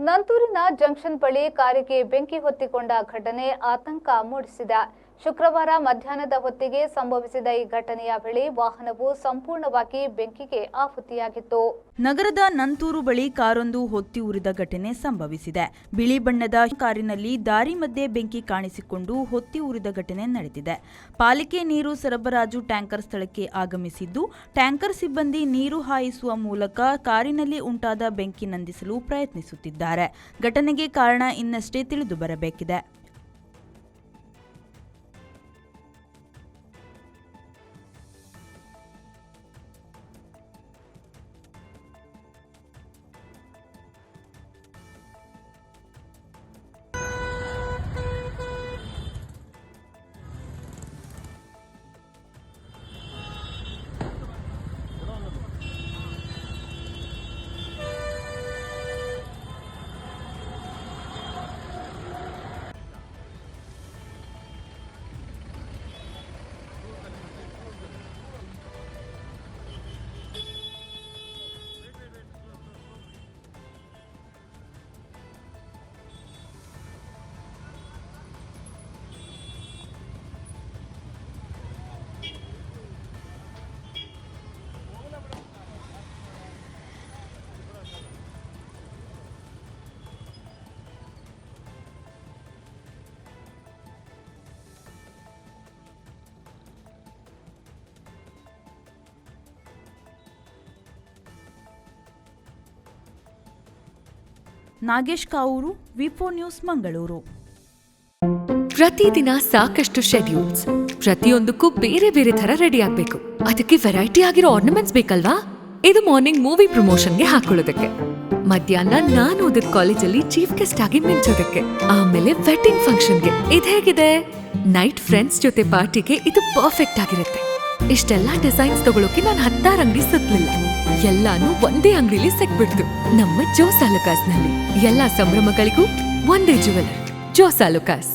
ನಂತೂರಿನ junction ಬಳಿ ಕಾರಿಗೆ ಬೆಂಕಿ ಹೊತ್ತಿಕೊಂಡ ಘಟನೆ ಆತಂಕ ಮೂಡಿಸಿದೆ. ಶುಕ್ರವಾರ ಮಧ್ಯಾಹ್ನದ ಹೊತ್ತಿಗೆ ಸಂಭವಿಸಿದ ಈ ಘಟನೆಯ ವೇಳೆ ವಾಹನವು ಸಂಪೂರ್ಣವಾಗಿ ಬೆಂಕಿಗೆ ಆಹುತಿಯಾಗಿತ್ತು. ನಗರದ ನಂತೂರು ಬಳಿ ಕಾರೊಂದು ಹೊತ್ತಿ ಉರಿದ ಘಟನೆ ಸಂಭವಿಸಿದೆ. ಬಿಳಿ ಬಣ್ಣದ ಕಾರಿನಲ್ಲಿ ದಾರಿ ಮಧ್ಯೆ ಬೆಂಕಿ ಕಾಣಿಸಿಕೊಂಡು ಹೊತ್ತಿ ಉರಿದ ಘಟನೆ ನಡೆದಿದೆ. ಪಾಲಿಕೆ ನೀರು ಸರಬರಾಜು ಟ್ಯಾಂಕರ್ ಸ್ಥಳಕ್ಕೆ ಆಗಮಿಸಿದ್ದು, ಟ್ಯಾಂಕರ್ ಸಿಬ್ಬಂದಿ ನೀರು ಹಾಯಿಸುವ ಮೂಲಕ ಕಾರಿನಲ್ಲಿ ಉಂಟಾದ ಬೆಂಕಿ ನಂದಿಸಲು ಪ್ರಯತ್ನಿಸುತ್ತಿದ್ದಾರೆ. ಘಟನೆಗೆ ಕಾರಣ ಇನ್ನಷ್ಟೇ ತಿಳಿದು ಬರಬೇಕಿದೆ. ನಾಗೇಶ್ ಕಾವೂರು, ವಿ4 ನ್ಯೂಸ್, ಮಂಗಳೂರು. ಪ್ರತಿದಿನ ಸಾಕಷ್ಟು ಶೆಡ್ಯೂಲ್ಸ್, ಪ್ರತಿಯೊಂದಕ್ಕೂ ಬೇರೆ ಬೇರೆ ತರ ರೆಡಿ ಆಗ್ಬೇಕು. ಅದಕ್ಕೆ ವೆರೈಟಿ ಆಗಿರೋ ಆರ್ನಮೆಂಟ್ಸ್ ಬೇಕಲ್ವಾ? ಇದು ಮಾರ್ನಿಂಗ್ ಮೂವಿ ಪ್ರಮೋಷನ್ಗೆ ಹಾಕೊಳ್ಳೋದಕ್ಕೆ, ಮಧ್ಯಾಹ್ನ ನಾನು ಓದಿದ ಕಾಲೇಜಲ್ಲಿ ಚೀಫ್ ಗೆಸ್ಟ್ ಆಗಿ ಮಿಂಚೋದಕ್ಕೆ, ಆಮೇಲೆ ವೆಡ್ಡಿಂಗ್ ಫಂಕ್ಷನ್ಗೆ. ಇದು ಹೇಗಿದೆ? ನೈಟ್ ಫ್ರೆಂಡ್ಸ್ ಜೊತೆ ಪಾರ್ಟಿಗೆ ಇದು ಪರ್ಫೆಕ್ಟ್ ಆಗಿರುತ್ತೆ. ಇಷ್ಟೆಲ್ಲಾ ಡಿಸೈನ್ಸ್ ತಗೊಳಕ್ಕೆ ನಾನು 16 ಅಂಗಡಿ ಸುತ್ತಲಿಲ್ಲ, ಎಲ್ಲಾನು ಒಂದೇ ಅಂಗಡಿಲಿ ಸಿಕ್ಬಿಡ್ತು. ನಮ್ಮ ಜೋಸಾಲುಕಾಸ್ ನಲ್ಲಿ ಎಲ್ಲಾ ಸಂಭ್ರಮಗಳಿಗೂ ಒಂದೇ ಜುವೆಲರ್, ಜೋಸಾಲುಕಾಸ್.